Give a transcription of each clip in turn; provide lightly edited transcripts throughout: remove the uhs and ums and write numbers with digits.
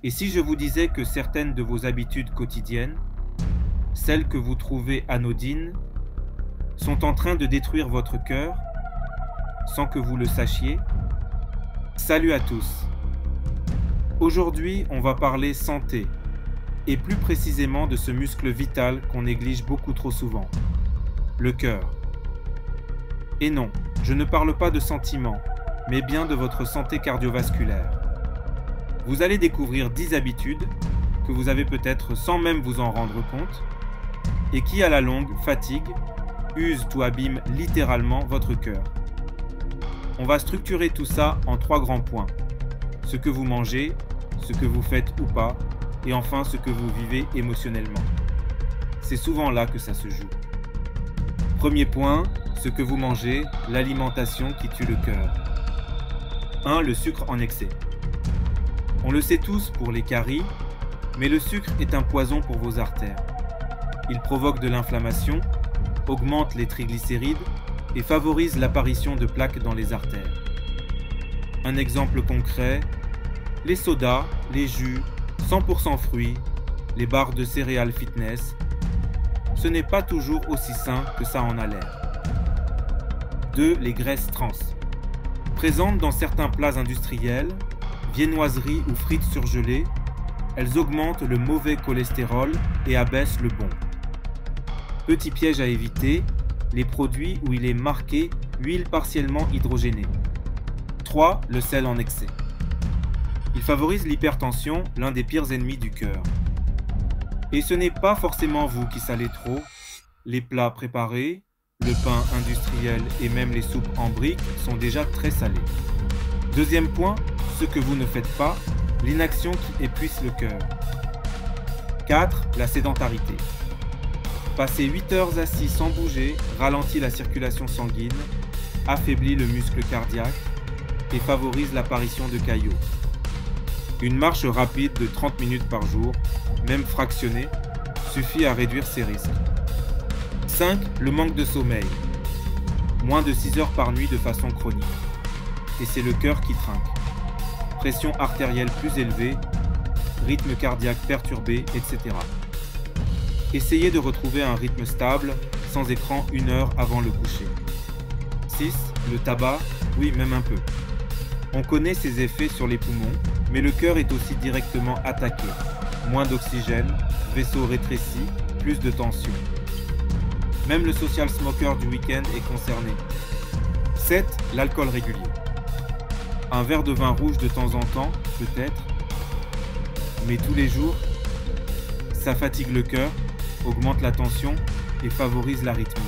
Et si je vous disais que certaines de vos habitudes quotidiennes, celles que vous trouvez anodines, sont en train de détruire votre cœur sans que vous le sachiez? Salut à tous! Aujourd'hui, on va parler santé, et plus précisément de ce muscle vital qu'on néglige beaucoup trop souvent, le cœur. Et non, je ne parle pas de sentiments, mais bien de votre santé cardiovasculaire. Vous allez découvrir 10 habitudes que vous avez peut-être sans même vous en rendre compte, et qui à la longue fatiguent, usent ou abîment littéralement votre cœur. On va structurer tout ça en 3 grands points. Ce que vous mangez, ce que vous faites ou pas, et enfin ce que vous vivez émotionnellement. C'est souvent là que ça se joue. Premier point, ce que vous mangez, l'alimentation qui tue le cœur. 1. Le sucre en excès. On le sait tous pour les caries, mais le sucre est un poison pour vos artères. Il provoque de l'inflammation, augmente les triglycérides et favorise l'apparition de plaques dans les artères. Un exemple concret, les sodas, les jus, 100% fruits, les barres de céréales fitness, ce n'est pas toujours aussi sain que ça en a l'air. 2. Les graisses trans. Présentes dans certains plats industriels, viennoiseries ou frites surgelées, elles augmentent le mauvais cholestérol et abaissent le bon. Petit piège à éviter, les produits où il est marqué huile partiellement hydrogénée. 3. Le sel en excès. Il favorise l'hypertension, l'un des pires ennemis du cœur. Et ce n'est pas forcément vous qui salez trop, les plats préparés, le pain industriel et même les soupes en briques sont déjà très salés. Deuxième point, ce que vous ne faites pas, l'inaction qui épuise le cœur. 4. La sédentarité. Passer 8 heures assis sans bouger ralentit la circulation sanguine, affaiblit le muscle cardiaque et favorise l'apparition de caillots. Une marche rapide de 30 minutes par jour, même fractionnée, suffit à réduire ces risques. 5. Le manque de sommeil. Moins de 6 heures par nuit de façon chronique. Et c'est le cœur qui trinque. Pression artérielle plus élevée, rythme cardiaque perturbé, etc. Essayez de retrouver un rythme stable, sans écran 1 heure avant le coucher. 6. Le tabac, oui même un peu. On connaît ses effets sur les poumons, mais le cœur est aussi directement attaqué. Moins d'oxygène, vaisseau rétréci, plus de tension. Même le social smoker du week-end est concerné. 7. L'alcool régulier. Un verre de vin rouge de temps en temps, peut-être, mais tous les jours, ça fatigue le cœur, augmente la tension et favorise l'arythmie.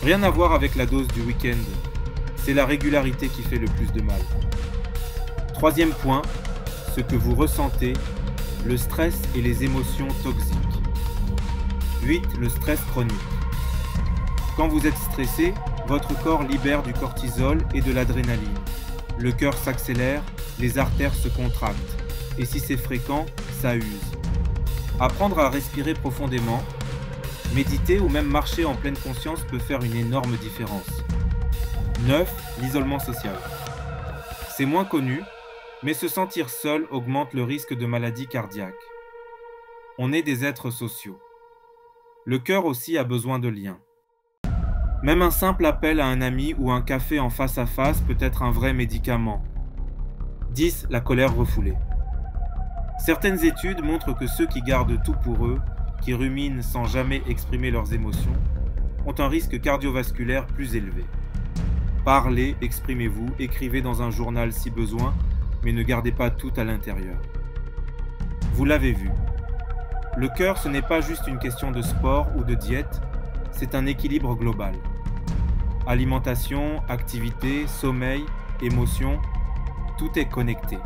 Rien à voir avec la dose du week-end, c'est la régularité qui fait le plus de mal. Troisième point, ce que vous ressentez, le stress et les émotions toxiques. 8. Le stress chronique. Quand vous êtes stressé, votre corps libère du cortisol et de l'adrénaline. Le cœur s'accélère, les artères se contractent. Et si c'est fréquent, ça use. Apprendre à respirer profondément, méditer ou même marcher en pleine conscience peut faire une énorme différence. 9. L'isolement social. C'est moins connu, mais se sentir seul augmente le risque de maladies cardiaques. On est des êtres sociaux. Le cœur aussi a besoin de liens. Même un simple appel à un ami ou un café en face à face peut être un vrai médicament. 10. La colère refoulée. Certaines études montrent que ceux qui gardent tout pour eux, qui ruminent sans jamais exprimer leurs émotions, ont un risque cardiovasculaire plus élevé. Parlez, exprimez-vous, écrivez dans un journal si besoin, mais ne gardez pas tout à l'intérieur. Vous l'avez vu. Le cœur, ce n'est pas juste une question de sport ou de diète, c'est un équilibre global. Alimentation, activité, sommeil, émotion, tout est connecté.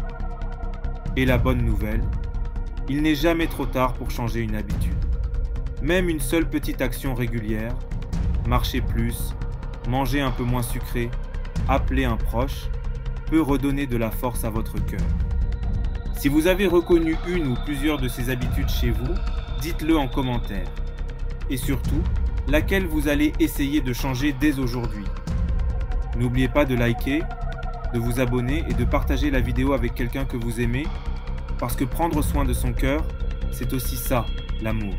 Et la bonne nouvelle, il n'est jamais trop tard pour changer une habitude. Même une seule petite action régulière, marcher plus, manger un peu moins sucré, appeler un proche, peut redonner de la force à votre cœur. Si vous avez reconnu une ou plusieurs de ces habitudes chez vous, dites-le en commentaire. Et surtout, laquelle vous allez essayer de changer dès aujourd'hui. N'oubliez pas de liker, de vous abonner et de partager la vidéo avec quelqu'un que vous aimez. Parce que prendre soin de son cœur, c'est aussi ça, l'amour.